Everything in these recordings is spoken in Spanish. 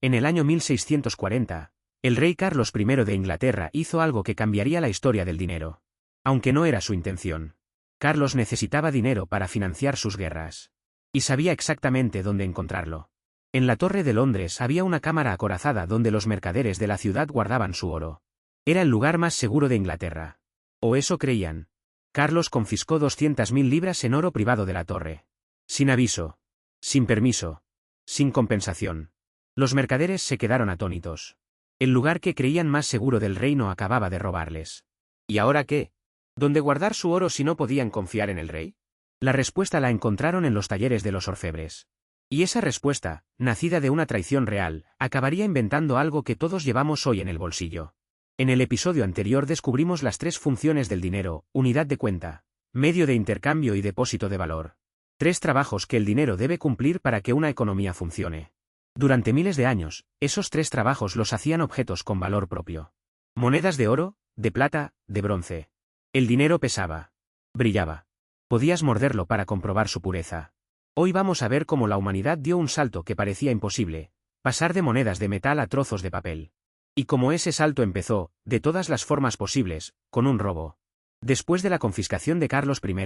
En el año 1640, el rey Carlos I de Inglaterra hizo algo que cambiaría la historia del dinero. Aunque no era su intención. Carlos necesitaba dinero para financiar sus guerras. Y sabía exactamente dónde encontrarlo. En la Torre de Londres había una cámara acorazada donde los mercaderes de la ciudad guardaban su oro. Era el lugar más seguro de Inglaterra. O eso creían. Carlos confiscó 200.000 libras en oro privado de la torre. Sin aviso. Sin permiso. Sin compensación. Los mercaderes se quedaron atónitos. El lugar que creían más seguro del reino acababa de robarles. ¿Y ahora qué? ¿Dónde guardar su oro si no podían confiar en el rey? La respuesta la encontraron en los talleres de los orfebres. Y esa respuesta, nacida de una traición real, acabaría inventando algo que todos llevamos hoy en el bolsillo. En el episodio anterior descubrimos las tres funciones del dinero: unidad de cuenta, medio de intercambio y depósito de valor. Tres trabajos que el dinero debe cumplir para que una economía funcione. Durante miles de años, esos tres trabajos los hacían objetos con valor propio. Monedas de oro, de plata, de bronce. El dinero pesaba. Brillaba. Podías morderlo para comprobar su pureza. Hoy vamos a ver cómo la humanidad dio un salto que parecía imposible: pasar de monedas de metal a trozos de papel. Y cómo ese salto empezó, de todas las formas posibles, con un robo. Después de la confiscación de Carlos I,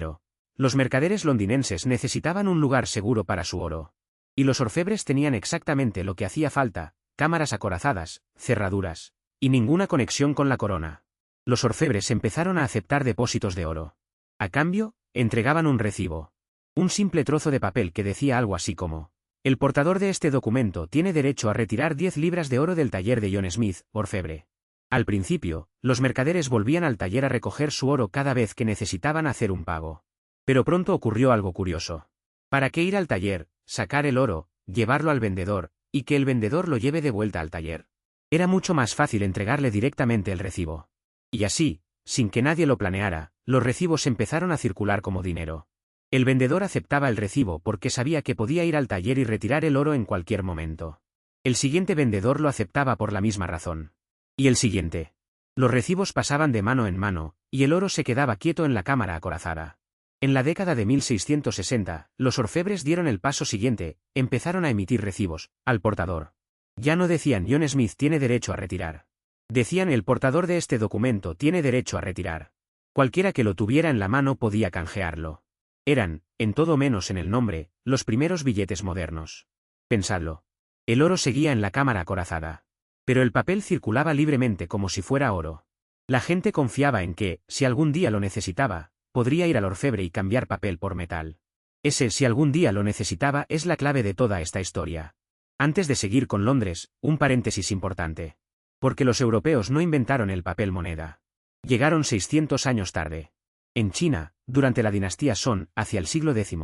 los mercaderes londinenses necesitaban un lugar seguro para su oro. Y los orfebres tenían exactamente lo que hacía falta: cámaras acorazadas, cerraduras, y ninguna conexión con la corona. Los orfebres empezaron a aceptar depósitos de oro. A cambio, entregaban un recibo. Un simple trozo de papel que decía algo así como: el portador de este documento tiene derecho a retirar 10 libras de oro del taller de John Smith, orfebre. Al principio, los mercaderes volvían al taller a recoger su oro cada vez que necesitaban hacer un pago. Pero pronto ocurrió algo curioso. ¿Para qué ir al taller, sacar el oro, llevarlo al vendedor, y que el vendedor lo lleve de vuelta al taller? Era mucho más fácil entregarle directamente el recibo. Y así, sin que nadie lo planeara, los recibos empezaron a circular como dinero. El vendedor aceptaba el recibo porque sabía que podía ir al taller y retirar el oro en cualquier momento. El siguiente vendedor lo aceptaba por la misma razón. Y el siguiente. Los recibos pasaban de mano en mano, y el oro se quedaba quieto en la cámara acorazada. En la década de 1660, los orfebres dieron el paso siguiente: empezaron a emitir recibos, al portador. Ya no decían John Smith tiene derecho a retirar. Decían el portador de este documento tiene derecho a retirar. Cualquiera que lo tuviera en la mano podía canjearlo. Eran, en todo menos en el nombre, los primeros billetes modernos. Pensadlo. El oro seguía en la cámara acorazada. Pero el papel circulaba libremente como si fuera oro. La gente confiaba en que, si algún día lo necesitaba, podría ir al orfebre y cambiar papel por metal. Ese si algún día lo necesitaba es la clave de toda esta historia. Antes de seguir con Londres, un paréntesis importante. Porque los europeos no inventaron el papel moneda. Llegaron 600 años tarde. En China, durante la dinastía Song, hacia el siglo X,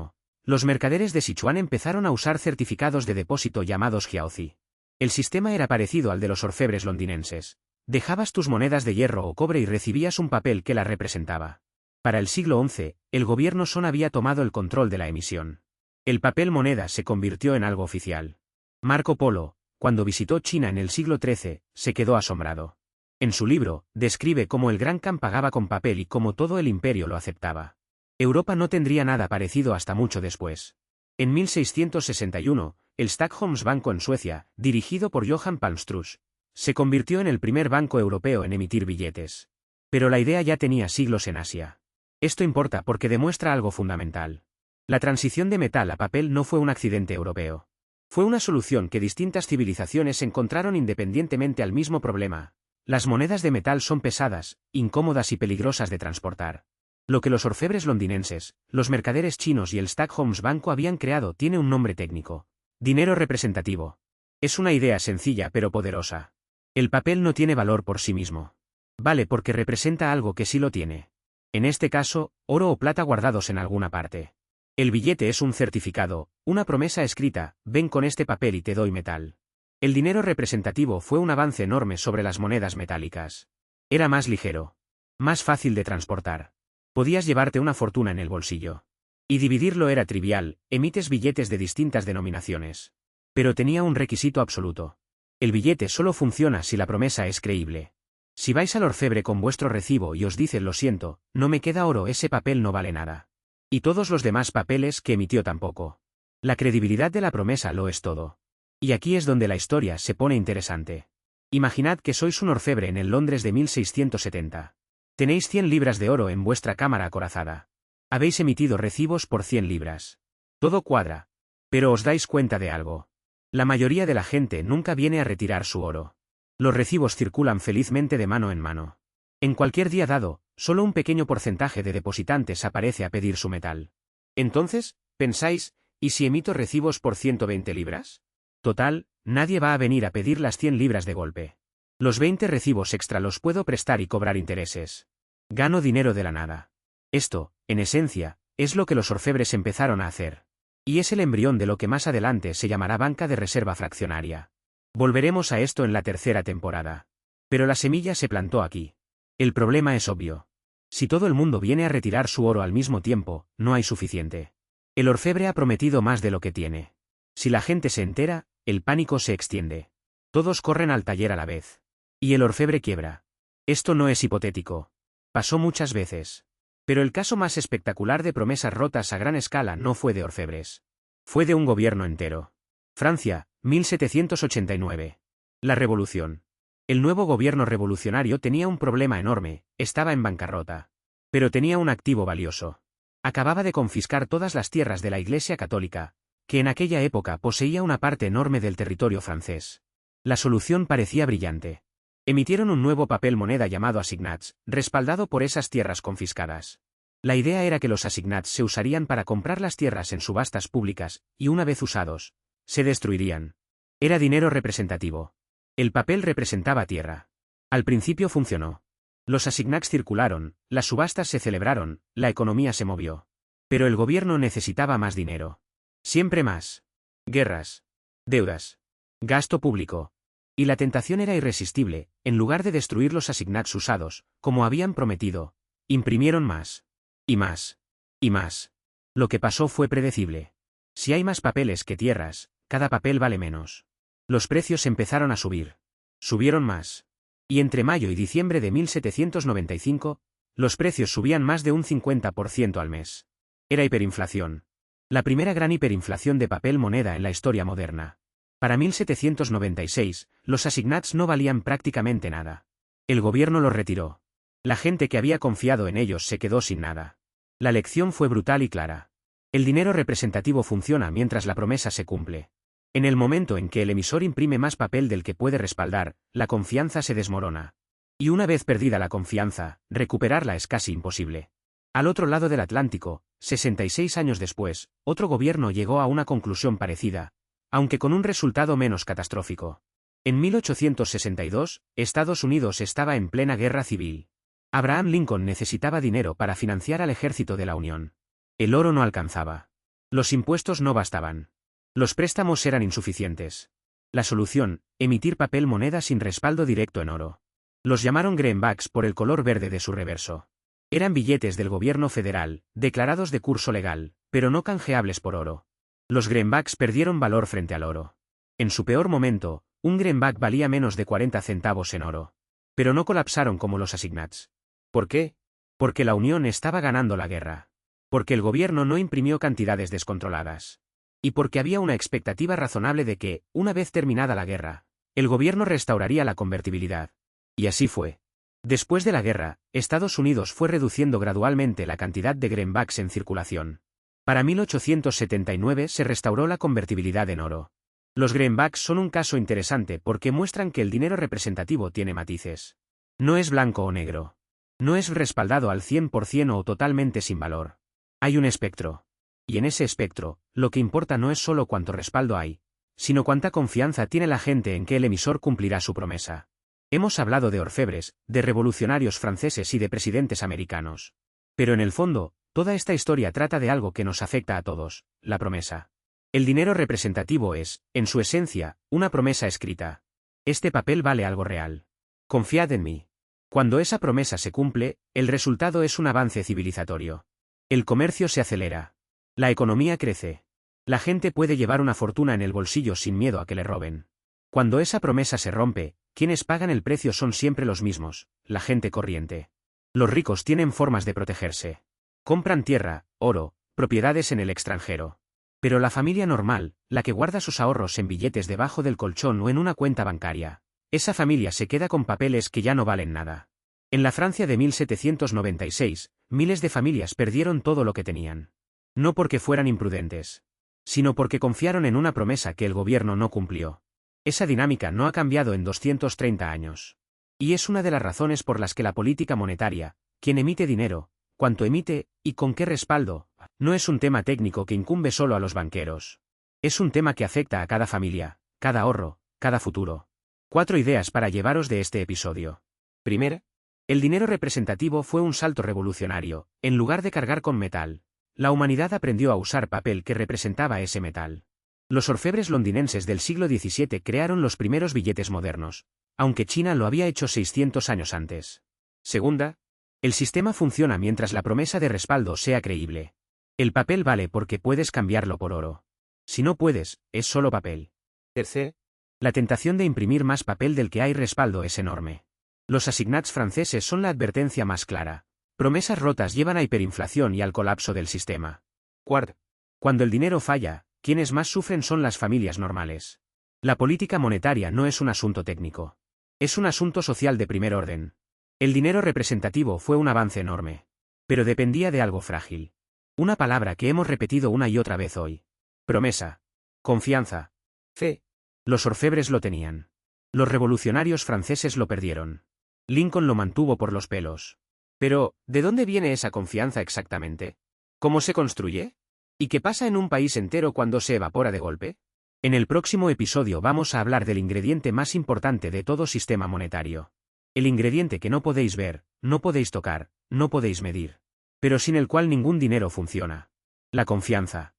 los mercaderes de Sichuan empezaron a usar certificados de depósito llamados jiaozi. El sistema era parecido al de los orfebres londinenses. Dejabas tus monedas de hierro o cobre y recibías un papel que las representaba. Para el siglo XI, el gobierno Song había tomado el control de la emisión. El papel moneda se convirtió en algo oficial. Marco Polo, cuando visitó China en el siglo XIII, se quedó asombrado. En su libro, describe cómo el Gran Khan pagaba con papel y cómo todo el imperio lo aceptaba. Europa no tendría nada parecido hasta mucho después. En 1661, el Stockholms Banco en Suecia, dirigido por Johan Palmstruch, se convirtió en el primer banco europeo en emitir billetes. Pero la idea ya tenía siglos en Asia. Esto importa porque demuestra algo fundamental. La transición de metal a papel no fue un accidente europeo. Fue una solución que distintas civilizaciones encontraron independientemente al mismo problema. Las monedas de metal son pesadas, incómodas y peligrosas de transportar. Lo que los orfebres londinenses, los mercaderes chinos y el Stockholms Banco habían creado tiene un nombre técnico: dinero representativo. Es una idea sencilla pero poderosa. El papel no tiene valor por sí mismo. Vale porque representa algo que sí lo tiene. En este caso, oro o plata guardados en alguna parte. El billete es un certificado, una promesa escrita: ven con este papel y te doy metal. El dinero representativo fue un avance enorme sobre las monedas metálicas. Era más ligero. Más fácil de transportar. Podías llevarte una fortuna en el bolsillo. Y dividirlo era trivial: emites billetes de distintas denominaciones. Pero tenía un requisito absoluto. El billete solo funciona si la promesa es creíble. Si vais al orfebre con vuestro recibo y os dicen lo siento, no me queda oro, ese papel no vale nada. Y todos los demás papeles que emitió tampoco. La credibilidad de la promesa lo es todo. Y aquí es donde la historia se pone interesante. Imaginad que sois un orfebre en el Londres de 1670. Tenéis 100 libras de oro en vuestra cámara acorazada. Habéis emitido recibos por 100 libras. Todo cuadra. Pero os dais cuenta de algo. La mayoría de la gente nunca viene a retirar su oro. Los recibos circulan felizmente de mano en mano. En cualquier día dado, solo un pequeño porcentaje de depositantes aparece a pedir su metal. Entonces, pensáis, ¿y si emito recibos por 120 libras? Total, nadie va a venir a pedir las 100 libras de golpe. Los 20 recibos extra los puedo prestar y cobrar intereses. Gano dinero de la nada. Esto, en esencia, es lo que los orfebres empezaron a hacer. Y es el embrión de lo que más adelante se llamará banca de reserva fraccionaria. Volveremos a esto en la tercera temporada. Pero la semilla se plantó aquí. El problema es obvio. Si todo el mundo viene a retirar su oro al mismo tiempo, no hay suficiente. El orfebre ha prometido más de lo que tiene. Si la gente se entera, el pánico se extiende. Todos corren al taller a la vez. Y el orfebre quiebra. Esto no es hipotético. Pasó muchas veces. Pero el caso más espectacular de promesas rotas a gran escala no fue de orfebres. Fue de un gobierno entero. Francia, 1789. La Revolución. El nuevo gobierno revolucionario tenía un problema enorme, estaba en bancarrota. Pero tenía un activo valioso. Acababa de confiscar todas las tierras de la Iglesia Católica, que en aquella época poseía una parte enorme del territorio francés. La solución parecía brillante. Emitieron un nuevo papel moneda llamado assignats, respaldado por esas tierras confiscadas. La idea era que los assignats se usarían para comprar las tierras en subastas públicas, y una vez usados, se destruirían. Era dinero representativo. El papel representaba tierra. Al principio funcionó. Los assignats circularon, las subastas se celebraron, la economía se movió. Pero el gobierno necesitaba más dinero. Siempre más. Guerras. Deudas. Gasto público. Y la tentación era irresistible, en lugar de destruir los assignats usados, como habían prometido, imprimieron más. Y más. Y más. Lo que pasó fue predecible. Si hay más papeles que tierras, cada papel vale menos. Los precios empezaron a subir. Subieron más. Y entre mayo y diciembre de 1795, los precios subían más de un 50% al mes. Era hiperinflación. La primera gran hiperinflación de papel moneda en la historia moderna. Para 1796, los assignats no valían prácticamente nada. El gobierno los retiró. La gente que había confiado en ellos se quedó sin nada. La lección fue brutal y clara. El dinero representativo funciona mientras la promesa se cumple. En el momento en que el emisor imprime más papel del que puede respaldar, la confianza se desmorona. Y una vez perdida la confianza, recuperarla es casi imposible. Al otro lado del Atlántico, 66 años después, otro gobierno llegó a una conclusión parecida, aunque con un resultado menos catastrófico. En 1862, Estados Unidos estaba en plena guerra civil. Abraham Lincoln necesitaba dinero para financiar al ejército de la Unión. El oro no alcanzaba. Los impuestos no bastaban. Los préstamos eran insuficientes. La solución, emitir papel moneda sin respaldo directo en oro. Los llamaron greenbacks por el color verde de su reverso. Eran billetes del gobierno federal, declarados de curso legal, pero no canjeables por oro. Los greenbacks perdieron valor frente al oro. En su peor momento, un greenback valía menos de 40 centavos en oro. Pero no colapsaron como los assignats. ¿Por qué? Porque la Unión estaba ganando la guerra. Porque el gobierno no imprimió cantidades descontroladas. Y porque había una expectativa razonable de que, una vez terminada la guerra, el gobierno restauraría la convertibilidad. Y así fue. Después de la guerra, Estados Unidos fue reduciendo gradualmente la cantidad de greenbacks en circulación. Para 1879 se restauró la convertibilidad en oro. Los greenbacks son un caso interesante porque muestran que el dinero representativo tiene matices. No es blanco o negro. No es respaldado al 100% o totalmente sin valor. Hay un espectro. Y en ese espectro, lo que importa no es solo cuánto respaldo hay, sino cuánta confianza tiene la gente en que el emisor cumplirá su promesa. Hemos hablado de orfebres, de revolucionarios franceses y de presidentes americanos. Pero en el fondo, toda esta historia trata de algo que nos afecta a todos, la promesa. El dinero representativo es, en su esencia, una promesa escrita. Este papel vale algo real. Confiad en mí. Cuando esa promesa se cumple, el resultado es un avance civilizatorio. El comercio se acelera. La economía crece. La gente puede llevar una fortuna en el bolsillo sin miedo a que le roben. Cuando esa promesa se rompe, quienes pagan el precio son siempre los mismos, la gente corriente. Los ricos tienen formas de protegerse. Compran tierra, oro, propiedades en el extranjero. Pero la familia normal, la que guarda sus ahorros en billetes debajo del colchón o en una cuenta bancaria, esa familia se queda con papeles que ya no valen nada. En la Francia de 1796, miles de familias perdieron todo lo que tenían. No porque fueran imprudentes, sino porque confiaron en una promesa que el gobierno no cumplió. Esa dinámica no ha cambiado en 230 años. Y es una de las razones por las que la política monetaria, quien emite dinero, cuánto emite, y con qué respaldo, no es un tema técnico que incumbe solo a los banqueros. Es un tema que afecta a cada familia, cada ahorro, cada futuro. 4 ideas para llevaros de este episodio. Primera, el dinero representativo fue un salto revolucionario. En lugar de cargar con metal, la humanidad aprendió a usar papel que representaba ese metal. Los orfebres londinenses del siglo XVII crearon los primeros billetes modernos, aunque China lo había hecho 600 años antes. Segunda, el sistema funciona mientras la promesa de respaldo sea creíble. El papel vale porque puedes cambiarlo por oro. Si no puedes, es solo papel. Tercera, la tentación de imprimir más papel del que hay respaldo es enorme. Los assignats franceses son la advertencia más clara. Promesas rotas llevan a hiperinflación y al colapso del sistema. Cuarto, cuando el dinero falla, quienes más sufren son las familias normales. La política monetaria no es un asunto técnico. Es un asunto social de primer orden. El dinero representativo fue un avance enorme. Pero dependía de algo frágil. Una palabra que hemos repetido una y otra vez hoy. Promesa. Confianza. Fe. Los orfebres lo tenían. Los revolucionarios franceses lo perdieron. Lincoln lo mantuvo por los pelos. Pero, ¿de dónde viene esa confianza exactamente? ¿Cómo se construye? ¿Y qué pasa en un país entero cuando se evapora de golpe? En el próximo episodio vamos a hablar del ingrediente más importante de todo sistema monetario. El ingrediente que no podéis ver, no podéis tocar, no podéis medir. Pero sin el cual ningún dinero funciona. La confianza.